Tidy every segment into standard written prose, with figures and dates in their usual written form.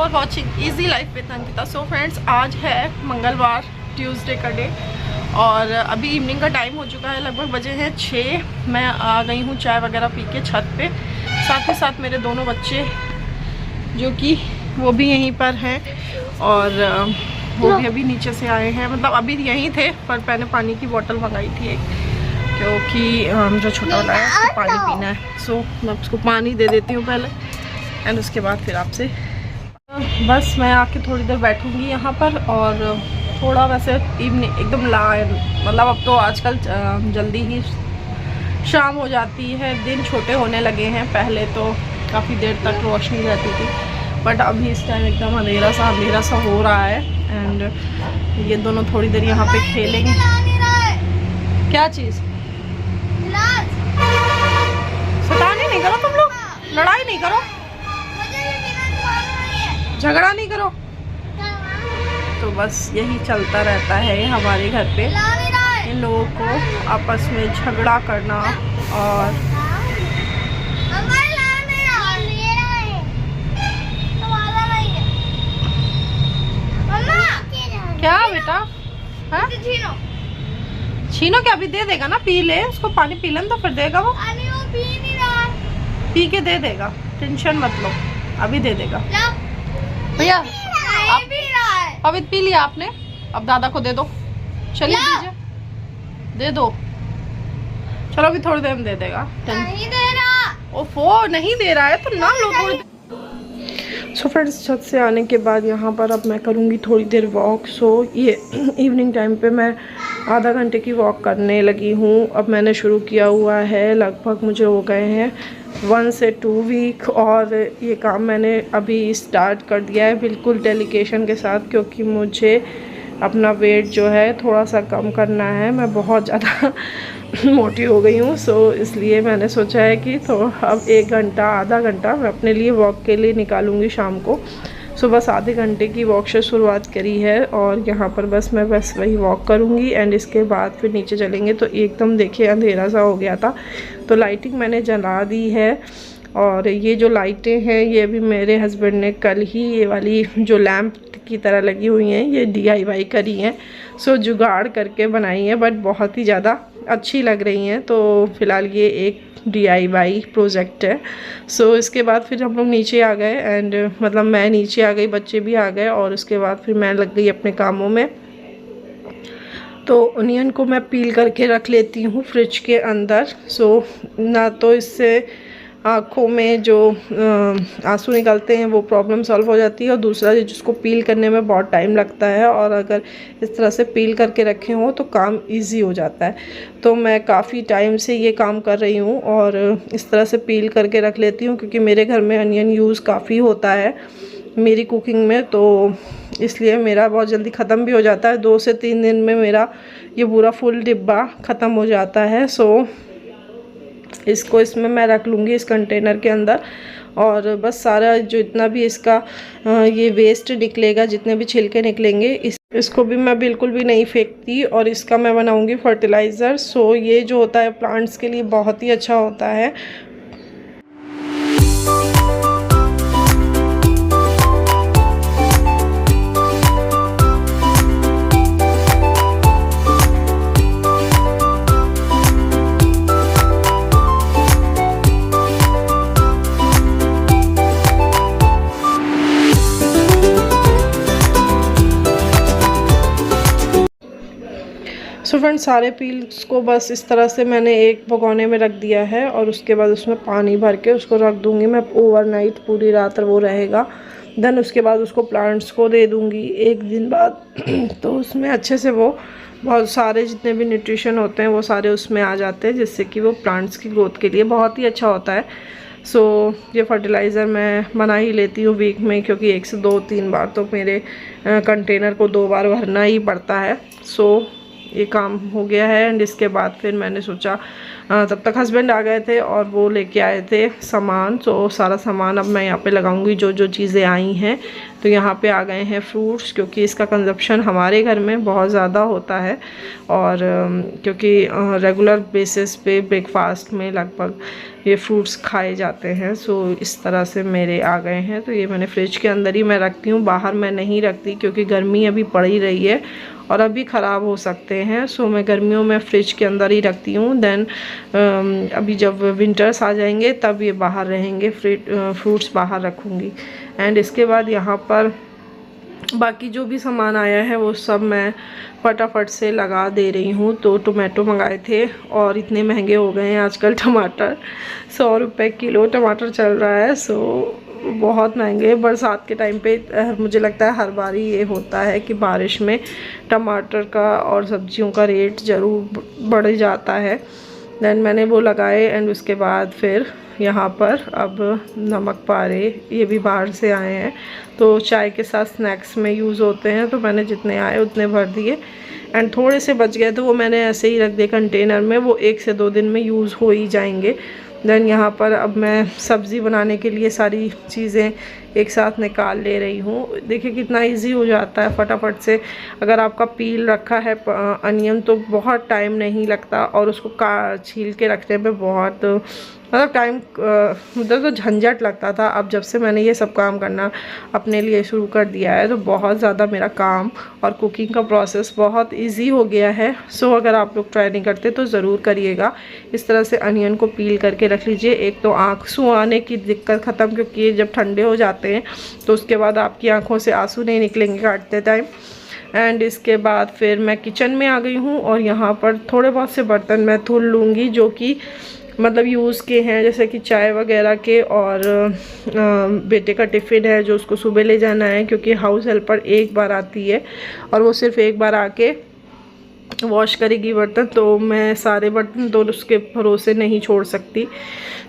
Are watching easy life with Ankita. So friends, आज है मंगलवार, ट्यूसडे का डे और अभी इवनिंग का टाइम हो चुका है, लगभग बजे हैं 6। मैं आ गई हूँ चाय वगैरह पी के छत पे। साथ ही साथ मेरे दोनों बच्चे जो कि वो भी यहीं पर हैं और वो भी अभी नीचे से आए हैं, मतलब अभी यहीं थे, पर मैंने पानी की बोतल मंगाई थी एक, क्योंकि जो छोटा वाला है उसको पानी पीना है। सो मैं उसको पानी दे देती हूँ पहले एंड उसके बाद फिर आपसे बस मैं आके थोड़ी देर बैठूँगी यहाँ पर। और थोड़ा वैसे इवनिंग एकदम मतलब अब तो आजकल जल्दी ही शाम हो जाती है, दिन छोटे होने लगे हैं। पहले तो काफ़ी देर तक रोशनी रहती थी, बट अभी इस टाइम एकदम अंधेरा सा हो रहा है। एंड ये दोनों थोड़ी देर यहाँ पे खेलेंगे। क्या चीज़? शैतानी नहीं करो तुम लोग, लड़ाई नहीं करो, झगड़ा नहीं करो। तो बस यही चलता रहता है हमारे घर पे, इन लोगों को आपस में झगड़ा करना। और क्या बेटा? हाँ? छीनो क्या? अभी दे देगा ना, पी ले उसको, पानी पी लें तो फिर देगा वो पी के दे देगा, टेंशन मत लो, अभी दे देगा। भैया अभी पी लिया आपने, अब दादा को दे दो, चलिए दीजिए, दे दो, चलो अभी थोड़ी देर में दे देगा। नहीं दे रहा। ओफो, नहीं दे रहा है तो ना लो थोड़ी देर। सो फ्रेंड्स, छत से आने के बाद यहाँ पर अब मैं करूँगी थोड़ी देर वॉक। सो ये इवनिंग टाइम पे मैं आधा घंटे की वॉक करने लगी हूँ। अब मैंने शुरू किया हुआ है, लगभग मुझे हो गए हैं 1 से 2 वीक, और ये काम मैंने अभी स्टार्ट कर दिया है बिल्कुल डेडिकेशन के साथ, क्योंकि मुझे अपना वेट जो है थोड़ा सा कम करना है। मैं बहुत ज़्यादा मोटी हो गई हूँ। सो इसलिए मैंने सोचा है कि तो अब 1 घंटा आधा घंटा मैं अपने लिए वॉक के लिए निकालूंगी शाम को। सो बस आधे घंटे की वॉक से शुरुआत करी है और यहाँ पर बस मैं वही वॉक करूँगी एंड इसके बाद फिर नीचे चलेंगे। तो एकदम देखिए अंधेरा सा हो गया था, तो लाइटिंग मैंने जला दी है। और ये जो लाइटें हैं ये भी मेरे हस्बैंड ने कल ही, ये वाली जो लैंप की तरह लगी हुई हैं, ये DIY करी हैं। सो जुगाड़ करके बनाई हैं, बट बहुत ही ज़्यादा अच्छी लग रही हैं। तो फ़िलहाल ये एक DIY प्रोजेक्ट है। सो इसके बाद फिर हम लोग नीचे आ गए एंड मतलब मैं नीचे आ गई, बच्चे भी आ गए, और उसके बाद फिर मैं लग गई अपने कामों में। तो ओनियन को मैं पील करके रख लेती हूँ फ्रिज के अंदर। सो ना तो इससे आँखों में जो आंसू निकलते हैं वो प्रॉब्लम सॉल्व हो जाती है, और दूसरा जिसको पील करने में बहुत टाइम लगता है, और अगर इस तरह से पील करके रखे हों तो काम इजी हो जाता है। तो मैं काफ़ी टाइम से ये काम कर रही हूँ और इस तरह से पील करके रख लेती हूँ, क्योंकि मेरे घर में अनियन यूज़ काफ़ी होता है मेरी कुकिंग में, तो इसलिए मेरा बहुत जल्दी ख़त्म भी हो जाता है। 2 से 3 दिन में मेरा ये पूरा फुल डिब्बा ख़त्म हो जाता है। सो इसको इसमें मैं रख लूँगी इस कंटेनर के अंदर, और बस सारा जो इतना भी इसका ये वेस्ट निकलेगा, जितने भी छिलके निकलेंगे, इसको भी मैं बिल्कुल भी नहीं फेंकती, और इसका मैं बनाऊँगी फर्टिलाइज़र। सो ये जो होता है प्लांट्स के लिए बहुत ही अच्छा होता है। सो फ्रेंड्स, सारे पील्स को बस इस तरह से मैंने एक भगोने में रख दिया है, और उसके बाद उसमें पानी भर के उसको रख दूँगी मैं ओवरनाइट, पूरी रात वो रहेगा। देन उसके बाद उसको प्लांट्स को दे दूँगी 1 दिन बाद। तो उसमें अच्छे से वो बहुत सारे जितने भी न्यूट्रिशन होते हैं वो सारे उसमें आ जाते हैं, जिससे कि वो प्लांट्स की ग्रोथ के लिए बहुत ही अच्छा होता है। सो ये फर्टिलाइज़र मैं बना ही लेती हूँ वीक में, क्योंकि 1 से 2-3 बार तो मेरे कंटेनर को 2 बार भरना ही पड़ता है। सो ये काम हो गया है एंड इसके बाद फिर मैंने सोचा तब तक हस्बैंड आ गए थे और वो लेके आए थे सामान। तो सारा सामान अब मैं यहाँ पे लगाऊंगी, जो जो चीज़ें आई हैं। तो यहाँ पे आ गए हैं फ्रूट्स, क्योंकि इसका कंजप्शन हमारे घर में बहुत ज़्यादा होता है, और क्योंकि रेगुलर बेसिस पे ब्रेकफास्ट में लगभग ये फ्रूट्स खाए जाते हैं। सो इस तरह से मेरे आ गए हैं। तो ये मैंने फ्रिज के अंदर ही मैं रखती हूँ, बाहर मैं नहीं रखती क्योंकि गर्मी अभी पड़ ही रही है और अभी ख़राब हो सकते हैं। सो मैं गर्मियों में फ्रिज के अंदर ही रखती हूँ। देन अभी जब विंटर्स आ जाएंगे तब ये बाहर रहेंगे, फ्रूट्स बाहर रखूँगी। एंड इसके बाद यहाँ पर बाकी जो भी सामान आया है वो सब मैं फटाफट से लगा दे रही हूँ। तो टोमेटो मंगाए थे और इतने महंगे हो गए हैं आजकल टमाटर, 100 रुपये किलो टमाटर चल रहा है। सो बहुत महंगे। बरसात के टाइम पे मुझे लगता है हर बार ही ये होता है कि बारिश में टमाटर का और सब्जियों का रेट ज़रूर बढ़ जाता है। देन मैंने वो लगाए एंड उसके बाद फिर यहाँ पर अब नमक पारे ये भी बाहर से आए हैं, तो चाय के साथ स्नैक्स में यूज़ होते हैं। तो मैंने जितने आए उतने भर दिए एंड थोड़े से बच गए तो वो मैंने ऐसे ही रख दिए कंटेनर में, वो 1 से 2 दिन में यूज़ हो ही जाएंगे। देन यहाँ पर अब मैं सब्ज़ी बनाने के लिए सारी चीज़ें एक साथ निकाल ले रही हूँ। देखिए कितना इजी हो जाता है फटाफट से। अगर आपका पील रखा है अनियन तो बहुत टाइम नहीं लगता और उसको छील के रखने में बहुत मतलब टाइम मतलब तो झंझट लगता था। अब जब से मैंने ये सब काम करना अपने लिए शुरू कर दिया है तो बहुत ज़्यादा मेरा काम और कुकिंग का प्रोसेस बहुत इजी हो गया है। सो अगर आप लोग ट्राई नहीं करते तो ज़रूर करिएगा। इस तरह से अनियन को पील करके रख लीजिए। एक तो आंसू आने की दिक्कत ख़त्म, क्योंकि ये जब ठंडे हो जाते हैं तो उसके बाद आपकी आँखों से आंसू नहीं निकलेंगे काटते टाइम। एंड इसके बाद फिर मैं किचन में आ गई हूँ और यहाँ पर थोड़े बहुत से बर्तन मैं धुल लूँगी जो कि मतलब यूज़ के हैं, जैसे कि चाय वगैरह के और बेटे का टिफ़िन है जो उसको सुबह ले जाना है, क्योंकि हाउस हेल्पर एक बार आती है और वो सिर्फ एक बार आके वॉश करेगी बर्तन। तो मैं सारे बर्तन तो उसके भरोसे नहीं छोड़ सकती।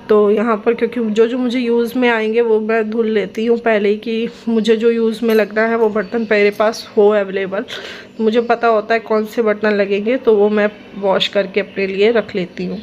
तो यहाँ पर क्योंकि जो मुझे यूज़ में आएंगे वो मैं धुल लेती हूँ पहले ही, कि मुझे जो यूज़ में लगना है वो बर्तन मेरे पास हो अवेलेबल। मुझे पता होता है कौन से बर्तन लगेंगे तो वो मैं वॉश करके अपने लिए रख लेती हूँ।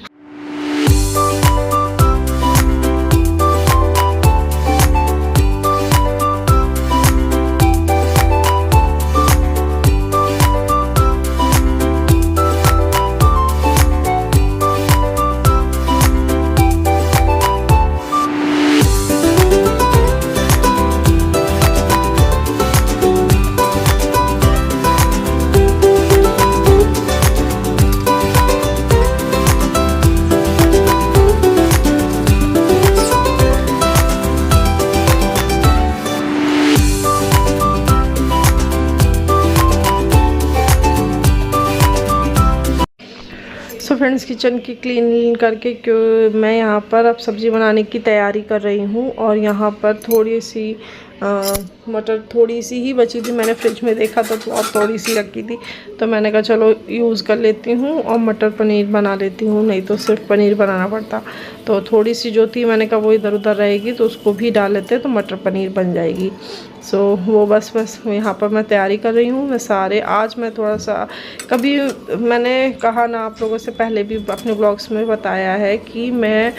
सो फ्रेंड्स किचन की क्लीन करके क्यों मैं यहाँ पर अब सब्ज़ी बनाने की तैयारी कर रही हूँ। और यहाँ पर थोड़ी सी मटर थोड़ी सी ही बची थी, मैंने फ्रिज में देखा तो बहुत थोड़ी सी रखी थी, तो मैंने कहा चलो यूज़ कर लेती हूँ और मटर पनीर बना लेती हूँ, नहीं तो सिर्फ पनीर बनाना पड़ता। तो थोड़ी सी जो थी मैंने कहा वो इधर उधर रहेगी तो उसको भी डाल लेते तो मटर पनीर बन जाएगी। सो वो बस यहाँ पर मैं तैयारी कर रही हूँ। मैं सारे आज मैं थोड़ा सा कभी मैंने कहा ना आप लोगों से पहले भी अपने ब्लॉग्स में बताया है कि मैं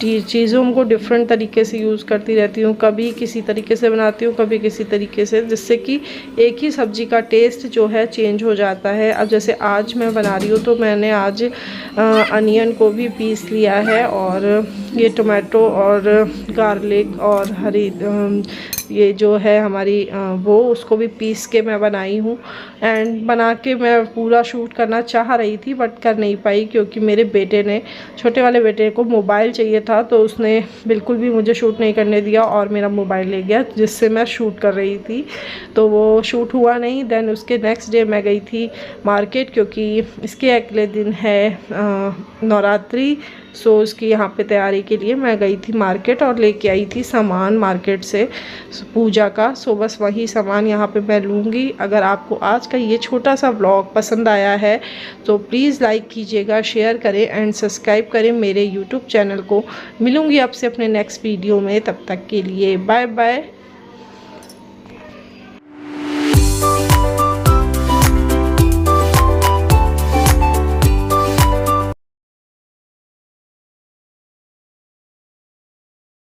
चीज़ों को डिफरेंट तरीके से यूज़ करती रहती हूँ। कभी किसी तरीके से बनाती हूँ, कभी किसी तरीके से, जिससे कि एक ही सब्ज़ी का टेस्ट जो है चेंज हो जाता है। अब जैसे आज मैं बना रही हूँ तो मैंने आज अनियन को भी पीस लिया है और ये टोमेटो और गार्लिक और हरी ये जो है हमारी वो उसको भी पीस के मैं बनाई हूँ। एंड बना के मैं पूरा शूट करना चाह रही थी बट कर नहीं पाई, क्योंकि मेरे बेटे ने छोटे वाले बेटे को मोबाइल चाहिए था तो उसने बिल्कुल भी मुझे शूट नहीं करने दिया और मेरा मोबाइल ले गया जिससे मैं शूट कर रही थी, तो वो शूट हुआ नहीं। देन उसके नेक्स्ट डे मैं गई थी मार्केट, क्योंकि इसके अगले दिन है नवरात्रि। सो उसकी यहाँ पे तैयारी के लिए मैं गई थी मार्केट और लेके आई थी सामान मार्केट से पूजा का। सो बस वही सामान यहाँ पे मैं लूँगी। अगर आपको आज का ये छोटा सा व्लॉग पसंद आया है तो प्लीज़ लाइक कीजिएगा, शेयर करें एंड सब्सक्राइब करें मेरे यूट्यूब चैनल को। मिलूँगी आपसे अपने नेक्स्ट वीडियो में, तब तक के लिए बाय बाय।